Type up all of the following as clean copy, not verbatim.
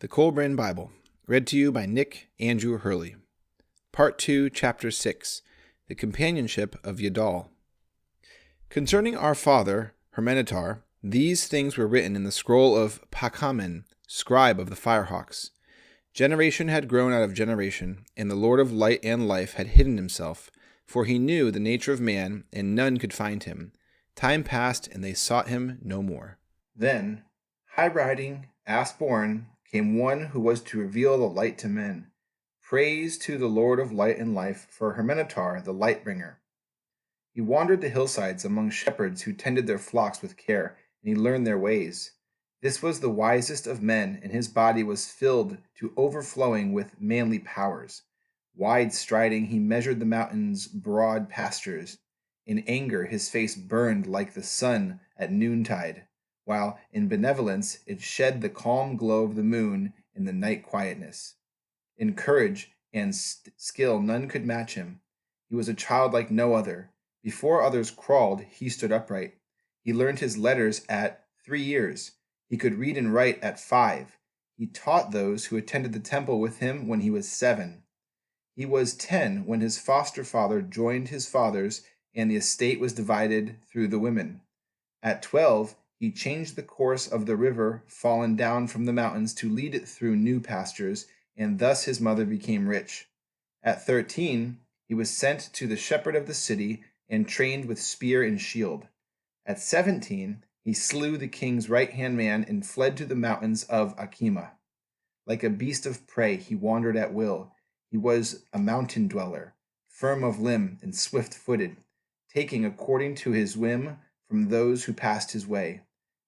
The Kolbrin Bible, read to you by Nick Andrew Hurley. Part 2, Chapter 6, The Companionship of Yadol. Concerning our father, Hermenetar, these things were written in the scroll of Comet, scribe of the firehawks. Generation had grown out of generation, and the Lord of light and life had hidden himself, for he knew the nature of man, and none could find him. Time passed, and they sought him no more. Then, high-riding, ass-born, came one who was to reveal the light to men. Praise to the Lord of light and life for Hermenetar, the light-bringer. He wandered the hillsides among shepherds who tended their flocks with care, and he learned their ways. This was the wisest of men, and his body was filled to overflowing with manly powers. Wide-striding, he measured the mountains' broad pastures. In anger, his face burned like the sun at noontide, while in benevolence it shed the calm glow of the moon in the night quietness. In courage and skill none could match him. He was a child like no other. Before others crawled, he stood upright. He learned his letters at 3 years. He could read and write at 5. He taught those who attended the temple with him when he was 7. He was 10 when his foster father joined his fathers, and the estate was divided through the women. At 12, he changed the course of the river fallen down from the mountains to lead it through new pastures, and thus his mother became rich. At 13, he was sent to the shepherd of the city and trained with spear and shield. At 17, he slew the king's right-hand man and fled to the mountains of Akima. Like a beast of prey, he wandered at will. He was a mountain dweller, firm of limb and swift-footed, taking according to his whim from those who passed his way.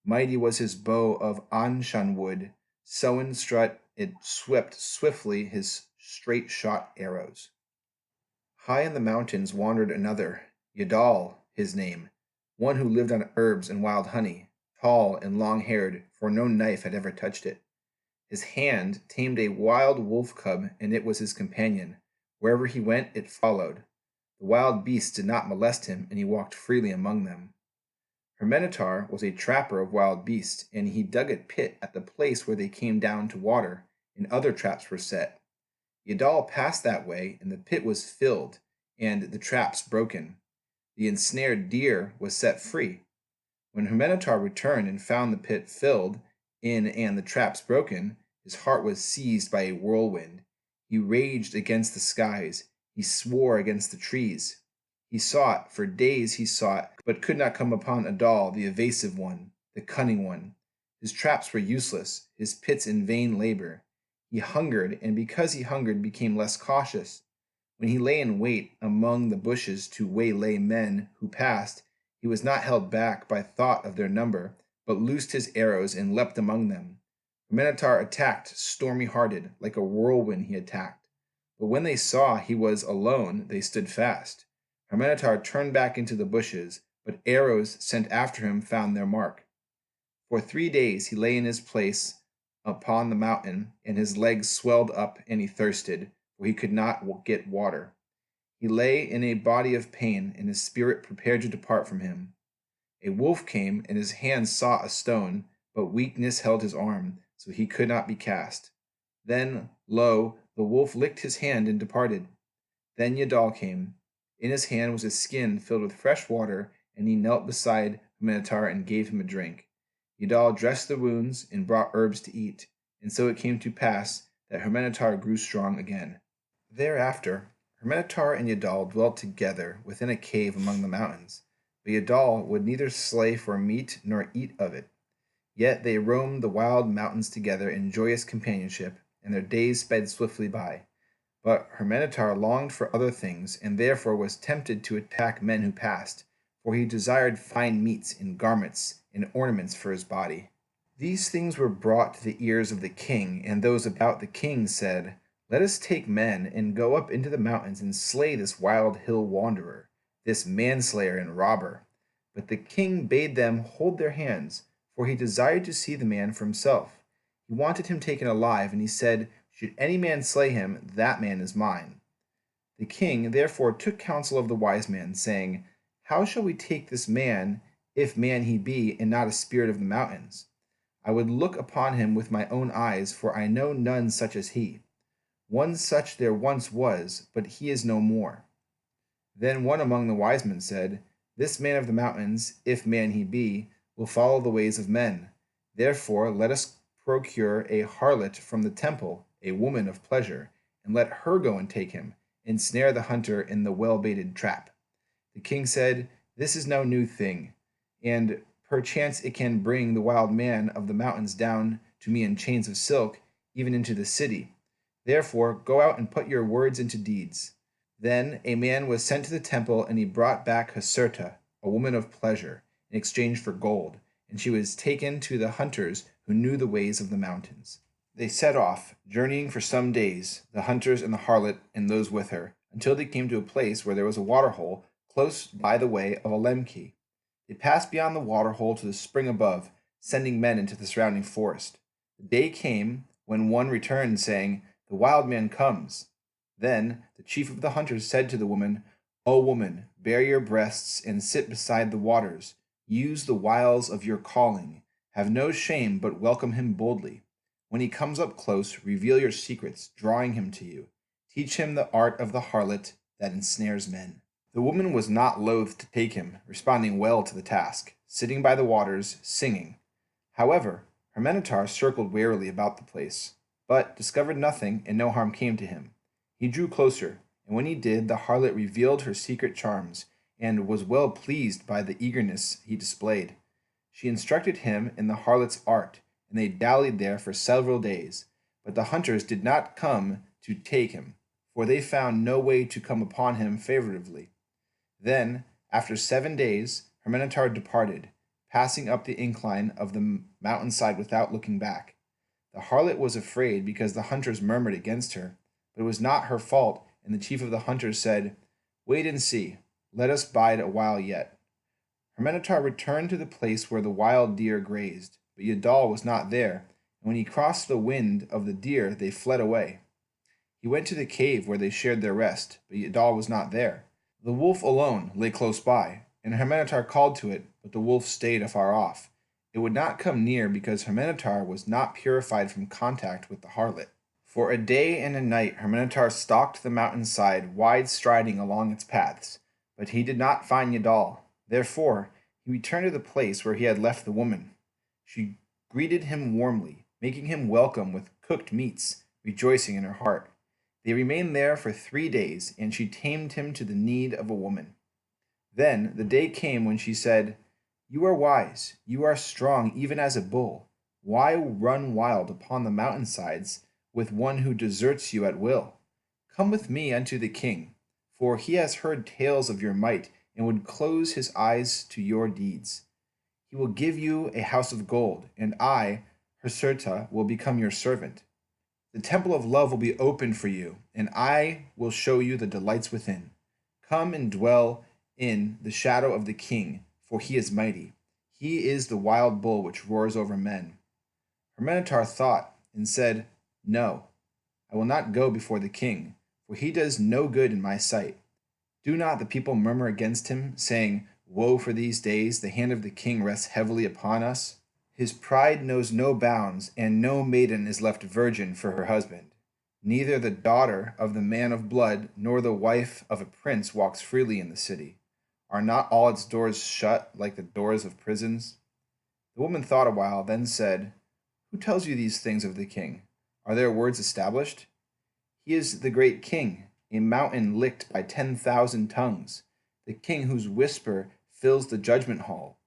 Mighty was his bow of anshan wood, sewn strut it swept swiftly his straight-shot arrows. High in the mountains wandered another, Yadol his name, one who lived on herbs and wild honey, tall and long-haired, for no knife had ever touched it. His hand tamed a wild wolf cub, and it was his companion. Wherever he went, it followed. The wild beasts did not molest him, and he walked freely among them. Hermenetar was a trapper of wild beasts, and he dug a pit at the place where they came down to water, and other traps were set. Yadol passed that way, and the pit was filled, and the traps broken. The ensnared deer was set free. When Hermenetar returned and found the pit filled in and the traps broken, his heart was seized by a whirlwind. He raged against the skies. He swore against the trees. He sought, for days he sought, but could not come upon Yadol, the evasive one, the cunning one. His traps were useless, his pits in vain labor. He hungered, and because he hungered became less cautious. When he lay in wait among the bushes to waylay men who passed, he was not held back by thought of their number, but loosed his arrows and leapt among them. Hermenetar attacked stormy-hearted, like a whirlwind he attacked. But when they saw he was alone, they stood fast. Hermenetar turned back into the bushes, but arrows sent after him found their mark. For 3 days he lay in his place upon the mountain, and his legs swelled up, and he thirsted, for he could not get water. He lay in a body of pain, and his spirit prepared to depart from him. A wolf came, and his hand sought a stone, but weakness held his arm, so he could not be cast. Then, lo, the wolf licked his hand and departed. Then Yadol came. In his hand was a skin filled with fresh water, and he knelt beside Hermenetar and gave him a drink. Yadol dressed the wounds and brought herbs to eat, and so it came to pass that Hermenetar grew strong again. Thereafter, Hermenetar and Yadol dwelt together within a cave among the mountains, but Yadol would neither slay for meat nor eat of it. Yet they roamed the wild mountains together in joyous companionship, and their days sped swiftly by. But Hermenetar longed for other things, and therefore was tempted to attack men who passed, for he desired fine meats and garments and ornaments for his body. These things were brought to the ears of the king, and those about the king said, "Let us take men and go up into the mountains and slay this wild hill wanderer, this manslayer and robber." But the king bade them hold their hands, for he desired to see the man for himself. He wanted him taken alive, and he said, "Should any man slay him, that man is mine." The king therefore took counsel of the wise man, saying, "How shall we take this man, if man he be, and not a spirit of the mountains?" I would look upon him with my own eyes, for I know none such as he. One such there once was, but he is no more. Then one among the wise men said, This man of the mountains, if man he be, will follow the ways of men. Therefore let us procure a harlot from the temple, a woman of pleasure, and let her go and take him, and snare the hunter in the well-baited trap. The king said, This is no new thing, and perchance it can bring the wild man of the mountains down to me in chains of silk, even into the city. Therefore go out and put your words into deeds. Then a man was sent to the temple, and he brought back Hasurta, a woman of pleasure, in exchange for gold, and she was taken to the hunters who knew the ways of the mountains. They set off, journeying for some days, the hunters and the harlot and those with her, until they came to a place where there was a waterhole close by the way of a lemke. They passed beyond the waterhole to the spring above, sending men into the surrounding forest. The day came when one returned, saying, The wild man comes. Then the chief of the hunters said to the woman, O woman, bare your breasts and sit beside the waters. Use the wiles of your calling. Have no shame, but welcome him boldly. When he comes up close, reveal your secrets, drawing him to you. Teach him the art of the harlot that ensnares men. The woman was not loath to take him, responding well to the task, sitting by the waters, singing. However, her minotaur circled warily about the place, but discovered nothing, and no harm came to him. He drew closer, and when he did, the harlot revealed her secret charms, and was well pleased by the eagerness he displayed. She instructed him in the harlot's art, and they dallied there for several days. But the hunters did not come to take him, for they found no way to come upon him favorably. Then, after 7 days, her minotaur departed, passing up the incline of the mountainside without looking back. The harlot was afraid because the hunters murmured against her, but it was not her fault, and the chief of the hunters said, Wait and see, let us bide a while yet. Her minotaur returned to the place where the wild deer grazed, but Yadol was not there, and when he crossed the wind of the deer, they fled away. He went to the cave where they shared their rest, but Yadol was not there. The wolf alone lay close by, and her minotaur called to it, but the wolf stayed afar off. It would not come near because her minotaur was not purified from contact with the harlot. For a day and a night her minotaur stalked the mountainside, wide-striding along its paths, but he did not find Yadol. Therefore, he returned to the place where he had left the woman. She greeted him warmly, making him welcome with cooked meats, rejoicing in her heart. They remained there for 3 days, and she tamed him to the need of a woman. Then the day came when she said, You are wise, you are strong even as a bull. Why run wild upon the mountainsides with one who deserts you at will? Come with me unto the king, for he has heard tales of your might, and would close his eyes to your deeds. He will give you a house of gold, and I, Hasurta, will become your servant. The temple of love will be opened for you, and I will show you the delights within. Come and dwell in the shadow of the king, for he is mighty. He is the wild bull which roars over men. Her minotaur thought and said, No, I will not go before the king, for he does no good in my sight. Do not the people murmur against him, saying, Woe for these days, the hand of the king rests heavily upon us? His pride knows no bounds, and no maiden is left virgin for her husband. Neither the daughter of the man of blood nor the wife of a prince walks freely in the city. Are not all its doors shut like the doors of prisons? The woman thought a while, then said, Who tells you these things of the king? Are their words established? He is the great king, a mountain licked by 10,000 tongues, the king whose whisper fills the judgment hall,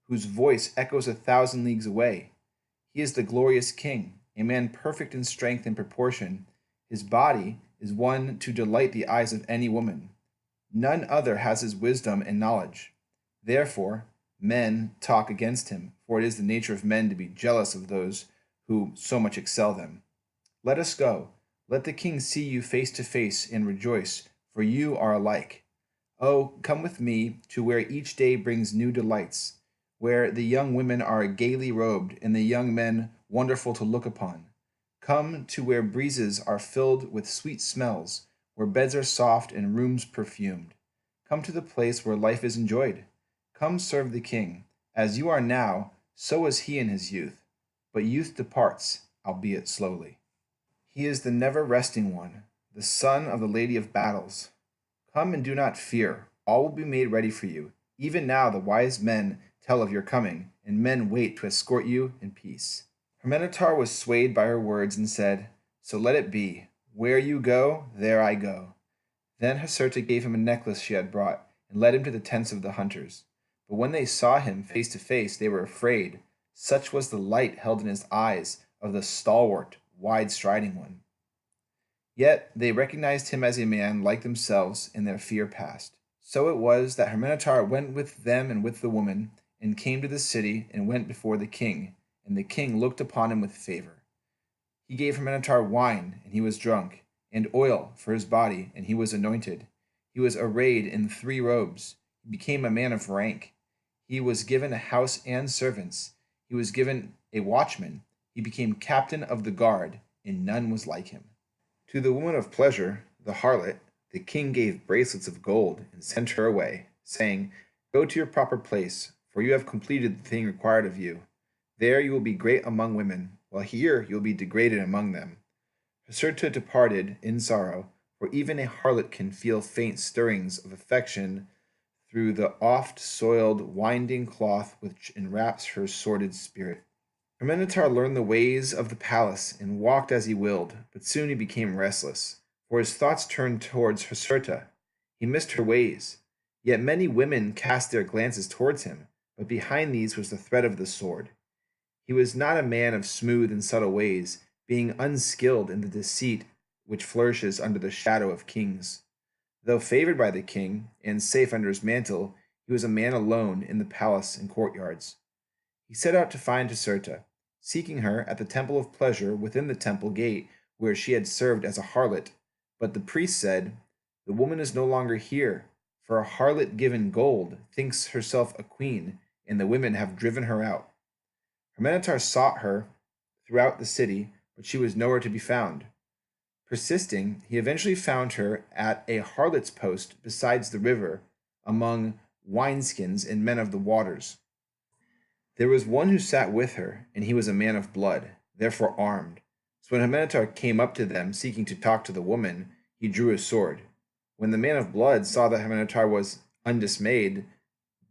whose voice echoes 1,000 leagues away. He is the glorious king, a man perfect in strength and proportion. His body is one to delight the eyes of any woman. None other has his wisdom and knowledge. Therefore, men talk against him, for it is the nature of men to be jealous of those who so much excel them. Let us go. Let the king see you face to face and rejoice, for you are alike. Oh, come with me to where each day brings new delights, where the young women are gaily robed and the young men wonderful to look upon. Come to where breezes are filled with sweet smells, where beds are soft and rooms perfumed. Come to the place where life is enjoyed. Come serve the king. As you are now, so was he in his youth. but youth departs, albeit slowly. He is the never-resting one, the son of the Lady of Battles. Come and do not fear, all will be made ready for you. Even now the wise men tell of your coming, and men wait to escort you in peace. Hermenetar was swayed by her words and said, So let it be. Where you go, there I go. Then Haserta gave him a necklace she had brought, and led him to the tents of the hunters. But when they saw him face to face, they were afraid. Such was the light held in his eyes of the stalwart, wide-striding one. Yet they recognized him as a man like themselves, and their fear passed. So it was that Hermenetar went with them and with the woman, and came to the city, and went before the king, and the king looked upon him with favor. He gave Hermenetar wine, and he was drunk, and oil for his body, and he was anointed. He was arrayed in 3 robes. He became a man of rank. He was given a house and servants. He was given a watchman. He became captain of the guard, and none was like him. To the woman of pleasure, the harlot, the king gave bracelets of gold and sent her away, saying, Go to your proper place, for you have completed the thing required of you. There you will be great among women, while here you will be degraded among them. Haserta departed in sorrow, for even a harlot can feel faint stirrings of affection through the oft-soiled winding cloth which enwraps her sordid spirit. Hermenetar learned the ways of the palace and walked as he willed, but soon he became restless, for his thoughts turned towards Haserta. He missed her ways. Yet many women cast their glances towards him, but behind these was the threat of the sword. He was not a man of smooth and subtle ways, being unskilled in the deceit which flourishes under the shadow of kings. Though favored by the king, and safe under his mantle, he was a man alone in the palace and courtyards. He set out to find Haserta, seeking her at the temple of pleasure within the temple gate where she had served as a harlot. But the priest said, The woman is no longer here, for a harlot given gold thinks herself a queen, and the women have driven her out. Hermenetar sought her throughout the city, but she was nowhere to be found. Persisting, he eventually found her at a harlot's post beside the river, among wineskins and men of the waters. There was one who sat with her, and he was a man of blood, therefore armed. So when Hermenetar came up to them, seeking to talk to the woman, he drew his sword. When the man of blood saw that Hermenetar was undismayed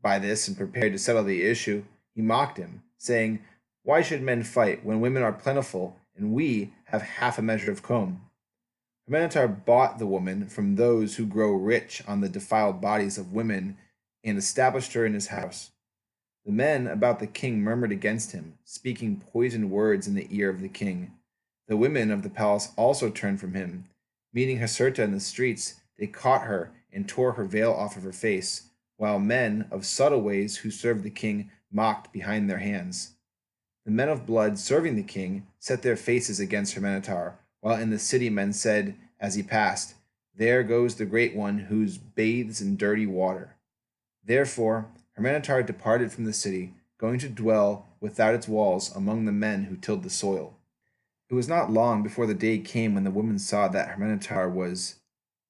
by this and prepared to settle the issue, he mocked him, saying, Why should men fight when women are plentiful, and we have half a measure of comb? Hermenetar bought the woman from those who grow rich on the defiled bodies of women, and established her in his house. The men about the king murmured against him, speaking poisoned words in the ear of the king. The women of the palace also turned from him. Meeting Haserta in the streets, they caught her and tore her veil off of her face, while men of subtle ways who served the king mocked behind their hands. The men of blood serving the king set their faces against Hermenetar, while in the city men said, as he passed, There goes the great one who bathes in dirty water. Therefore Hermenetar departed from the city, going to dwell without its walls among the men who tilled the soil. It was not long before the day came when the woman saw that Hermenetar was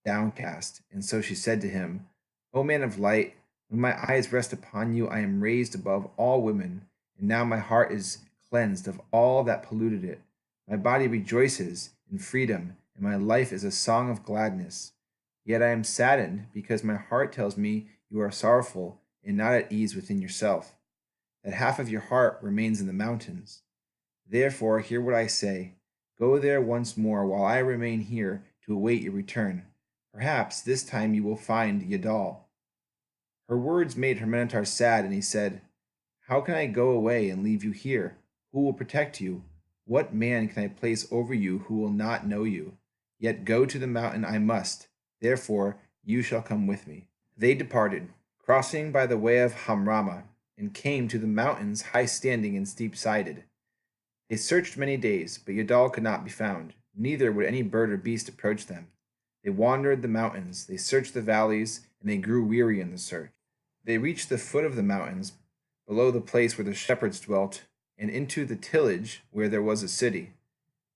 downcast, and so she said to him, O man of light, when my eyes rest upon you, I am raised above all women, and now my heart is cleansed of all that polluted it. My body rejoices in freedom, and my life is a song of gladness. Yet I am saddened, because my heart tells me you are sorrowful and not at ease within yourself, that half of your heart remains in the mountains. Therefore hear what I say. Go there once more while I remain here to await your return. Perhaps this time you will find Yadol. Her words made Hermenetar sad, and he said, How can I go away and leave you here? Who will protect you? What man can I place over you who will not know you? Yet go to the mountain I must. Therefore you shall come with me. They departed, crossing by the way of Hamrama, and came to the mountains high-standing and steep-sided. They searched many days, but Yadol could not be found, neither would any bird or beast approach them. They wandered the mountains, they searched the valleys, and they grew weary in the search. They reached the foot of the mountains, below the place where the shepherds dwelt, and into the tillage where there was a city.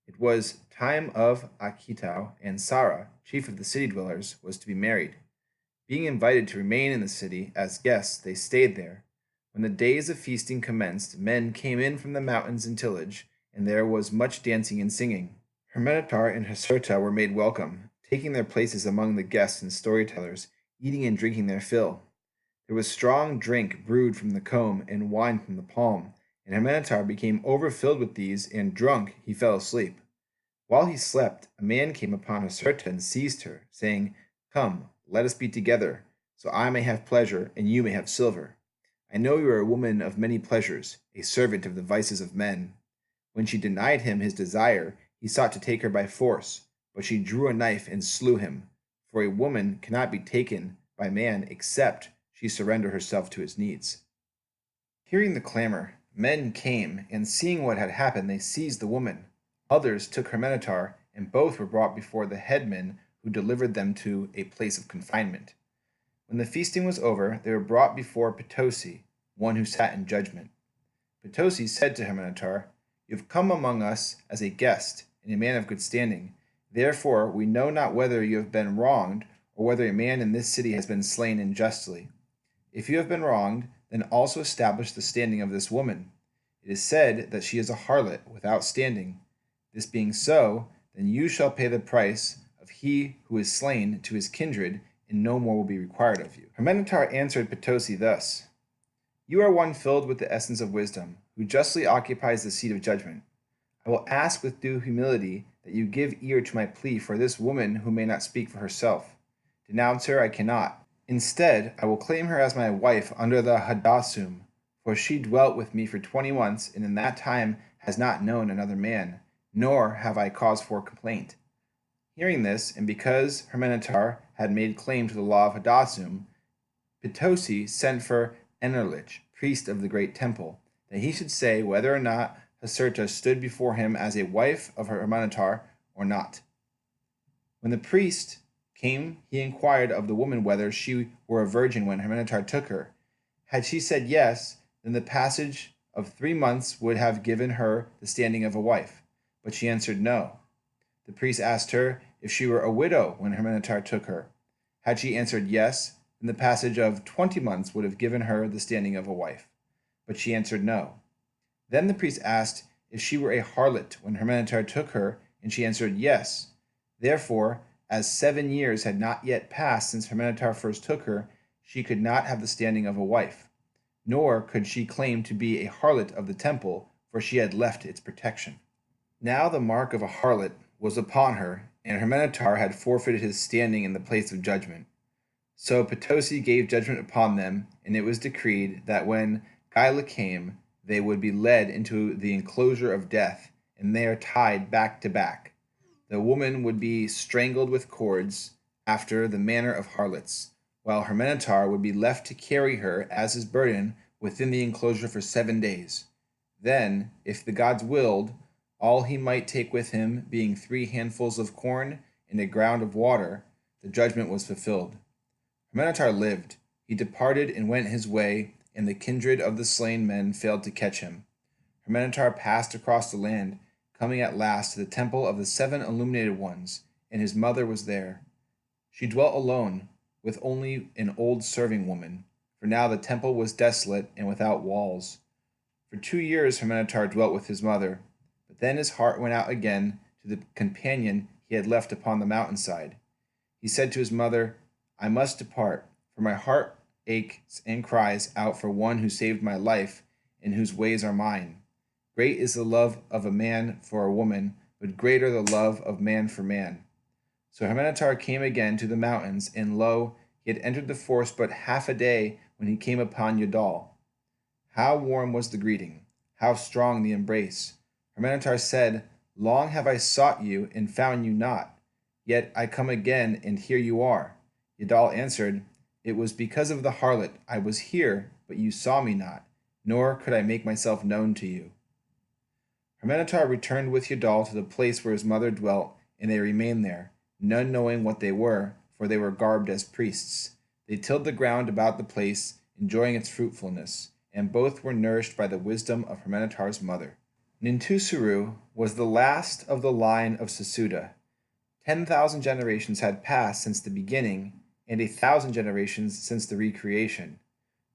It was time of Akitau, and Sarah, chief of the city dwellers, was to be married. Being invited to remain in the city as guests, they stayed there. When the days of feasting commenced, men came in from the mountains and tillage, and there was much dancing and singing. Hermenetar and Haserta were made welcome, taking their places among the guests and storytellers, eating and drinking their fill. There was strong drink brewed from the comb and wine from the palm, and Hermenetar became overfilled with these, and drunk he fell asleep. While he slept, a man came upon Haserta and seized her, saying, "Come, let us be together, so I may have pleasure, and you may have silver. I know you are a woman of many pleasures, a servant of the vices of men." When she denied him his desire, he sought to take her by force, but she drew a knife and slew him, for a woman cannot be taken by man except she surrender herself to his needs. Hearing the clamor, men came, and seeing what had happened, they seized the woman. Others took Hermenetar, and both were brought before the headman, who delivered them to a place of confinement. When the feasting was over, they were brought before Potosi, one who sat in judgment. Potosi said to Hermenetar, "You have come among us as a guest, and a man of good standing. Therefore we know not whether you have been wronged, or whether a man in this city has been slain unjustly. If you have been wronged, then also establish the standing of this woman. It is said that she is a harlot without standing. This being so, then you shall pay the price of he who is slain to his kindred, and no more will be required of you." Hermenetar answered Potosi thus, "You are one filled with the essence of wisdom, who justly occupies the seat of judgment. I will ask with due humility that you give ear to my plea for this woman who may not speak for herself. Denounce her I cannot. Instead, I will claim her as my wife under the Hadassum, for she dwelt with me for 20 months, and in that time has not known another man, nor have I cause for complaint." Hearing this, and because Hermenetar had made claim to the law of Hadassum, Potosi sent for Enerlich, priest of the great temple, that he should say whether or not Haserta stood before him as a wife of Hermenetar or not. When the priest came, he inquired of the woman whether she were a virgin when Hermenetar took her. Had she said yes, then the passage of 3 months would have given her the standing of a wife. But she answered no. The priest asked her if she were a widow when Hermenetar took her. Had she answered yes, then the passage of 20 months would have given her the standing of a wife. But she answered no. Then the priest asked if she were a harlot when Hermenetar took her, and she answered yes. Therefore, as 7 years had not yet passed since Hermenetar first took her, she could not have the standing of a wife, nor could she claim to be a harlot of the temple, for she had left its protection. Now the mark of a harlot was upon her, and Hermenetar had forfeited his standing in the place of judgment. So Potosi gave judgment upon them, and it was decreed that when Gila came, they would be led into the enclosure of death, and there tied back to back. The woman would be strangled with cords, after the manner of harlots, while Hermenetar would be left to carry her as his burden within the enclosure for 7 days. Then, if the gods willed, all he might take with him being 3 handfuls of corn and a ground of water, the judgment was fulfilled. Hermenetar lived. He departed and went his way, and the kindred of the slain men failed to catch him. Hermenetar passed across the land, coming at last to the temple of the 7 illuminated ones, and his mother was there. She dwelt alone, with only an old serving woman, for now the temple was desolate and without walls. For 2 years Hermenetar dwelt with his mother, but then his heart went out again to the companion he had left upon the mountainside. He said to his mother, "I must depart, for my heart aches and cries out for one who saved my life, and whose ways are mine. Great is the love of a man for a woman, but greater the love of man for man." So Hermenetar came again to the mountains, and lo, he had entered the forest but half a day when he came upon Yadol. How warm was the greeting, how strong the embrace! Hermenetar said, "Long have I sought you, and found you not. Yet I come again, and here you are." Yadol answered, "It was because of the harlot I was here, but you saw me not, nor could I make myself known to you." Hermenetar returned with Yadol to the place where his mother dwelt, and they remained there, none knowing what they were, for they were garbed as priests. They tilled the ground about the place, enjoying its fruitfulness, and both were nourished by the wisdom of Hermenetar's mother. Nintusuru was the last of the line of Sesuda. 10,000 generations had passed since the beginning, and 1,000 generations since the recreation.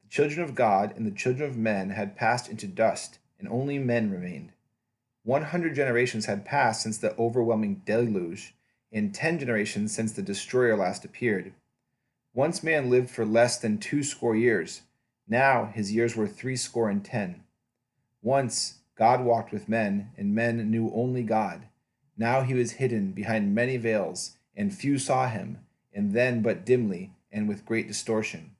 The children of God and the children of men had passed into dust, and only men remained. 100 generations had passed since the overwhelming deluge, and 10 generations since the destroyer last appeared. Once man lived for less than 60 years. Now his years were 70. Once God walked with men, and men knew only God. Now he was hidden behind many veils, and few saw him, and then but dimly, and with great distortion.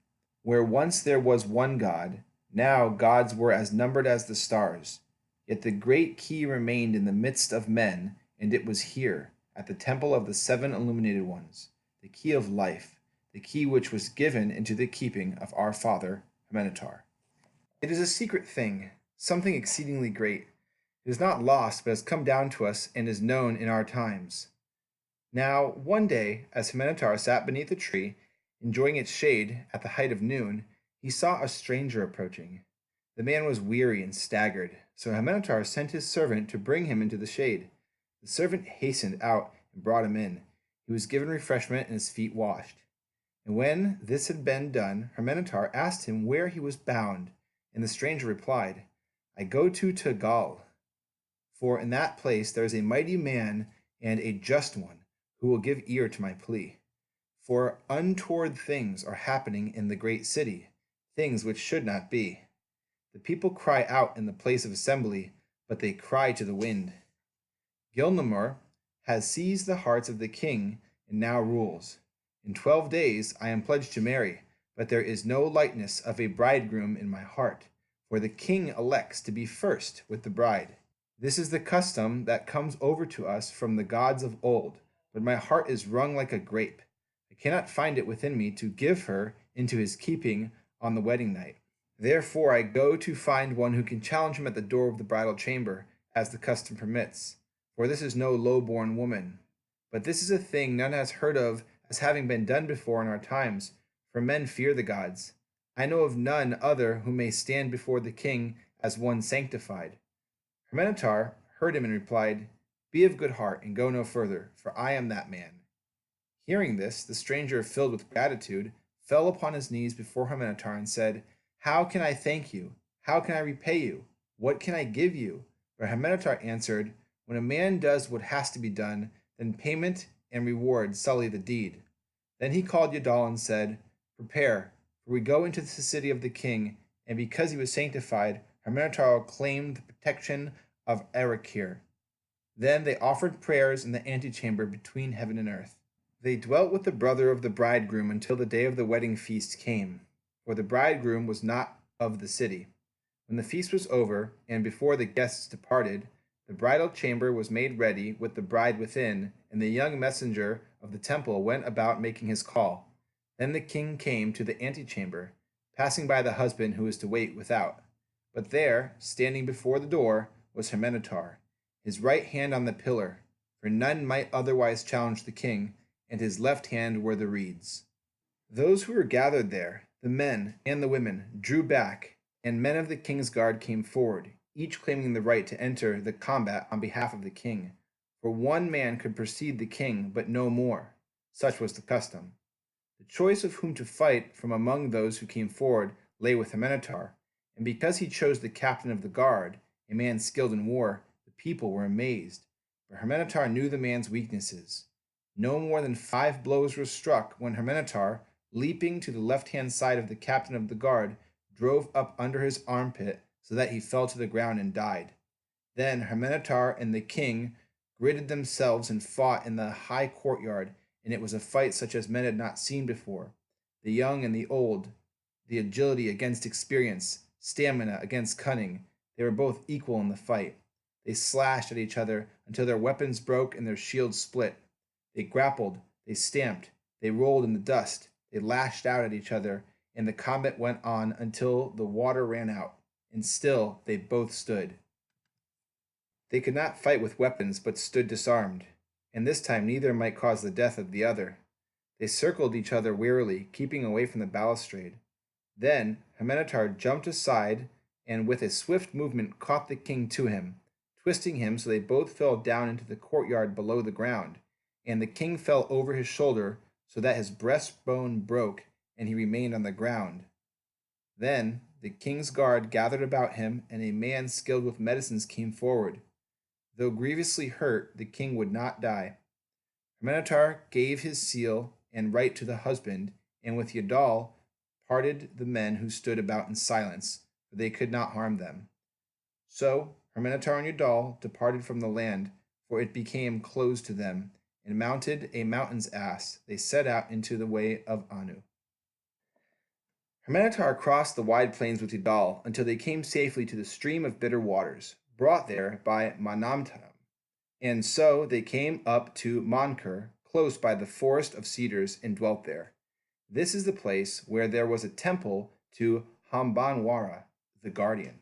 Where once there was one God, now gods were as numbered as the stars. Yet the great key remained in the midst of men, and it was here, at the temple of the 7 illuminated ones, the key of life, the key which was given into the keeping of our father Hermenetar. It is a secret thing, something exceedingly great. It is not lost, but has come down to us and is known in our times. Now, one day, as Hermenetar sat beneath a tree, enjoying its shade at the height of noon, he saw a stranger approaching. The man was weary and staggered, so Hermenetar sent his servant to bring him into the shade. The servant hastened out and brought him in. He was given refreshment and his feet washed. And when this had been done, Hermenetar asked him where he was bound, and the stranger replied, I go to Tegal, for in that place there is a mighty man and a just one, who will give ear to my plea. For untoward things are happening in the great city, things which should not be. The people cry out in the place of assembly, but they cry to the wind. Gilnamur has seized the hearts of the king and now rules. In 12 days I am pledged to marry, but there is no lightness of a bridegroom in my heart, for the king elects to be first with the bride. This is the custom that comes over to us from the gods of old, but my heart is wrung like a grape. I cannot find it within me to give her into his keeping on the wedding night. Therefore I go to find one who can challenge him at the door of the bridal chamber, as the custom permits. For this is no low-born woman. But this is a thing none has heard of as having been done before in our times, for men fear the gods. I know of none other who may stand before the king as one sanctified. Hermenetar heard him and replied, Be of good heart and go no further, for I am that man. Hearing this, the stranger, filled with gratitude, fell upon his knees before Hermenetar and said, How can I thank you? How can I repay you? What can I give you? But Hermenetar answered, When a man does what has to be done, then payment and reward sully the deed. Then he called Yadol and said, Prepare, for we go into the city of the king, and because he was sanctified, Hermenetar claimed the protection of Erekir. Then they offered prayers in the antechamber between heaven and earth. They dwelt with the brother of the bridegroom until the day of the wedding feast came, for the bridegroom was not of the city. When the feast was over, and before the guests departed, the bridal chamber was made ready with the bride within, and the young messenger of the temple went about making his call. Then the king came to the antechamber, passing by the husband who was to wait without. But there, standing before the door, was Hermenetar, his right hand on the pillar, for none might otherwise challenge the king, and his left hand were the reeds. Those who were gathered there, the men and the women, drew back, and men of the king's guard came forward, each claiming the right to enter the combat on behalf of the king. For one man could precede the king, but no more. Such was the custom. The choice of whom to fight from among those who came forward lay with Hermenetar, and because he chose the captain of the guard, a man skilled in war, the people were amazed. But Hermenetar knew the man's weaknesses. No more than 5 blows were struck when Hermenetar, leaping to the left-hand side of the captain of the guard, drove up under his armpit so that he fell to the ground and died. Then Hermenetar and the king girded themselves and fought in the high courtyard, and it was a fight such as men had not seen before. The young and the old, the agility against experience, stamina against cunning, they were both equal in the fight. They slashed at each other until their weapons broke and their shields split. They grappled, they stamped, they rolled in the dust, they lashed out at each other, and the combat went on until the water ran out, and still they both stood. They could not fight with weapons, but stood disarmed, and this time neither might cause the death of the other. They circled each other warily, keeping away from the balustrade. Then Hermenetar jumped aside, and with a swift movement caught the king to him, twisting him so they both fell down into the courtyard below the ground, and the king fell over his shoulder so that his breastbone broke, and he remained on the ground. Then the king's guard gathered about him, and a man skilled with medicines came forward. Though grievously hurt, the king would not die. Hermenetar gave his seal and right to the husband, and with Yadol parted the men who stood about in silence, for they could not harm them. So Hermenetar and Yadol departed from the land, for it became closed to them, and mounted a mountain's ass, they set out into the way of Anu. Hermenetar crossed the wide plains with Yadol until they came safely to the stream of bitter waters, brought there by Manamtam. And so they came up to Mankur, close by the forest of cedars, and dwelt there. This is the place where there was a temple to Hambanwara, the guardian.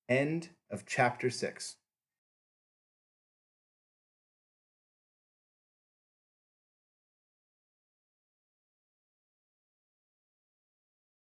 End of chapter 6.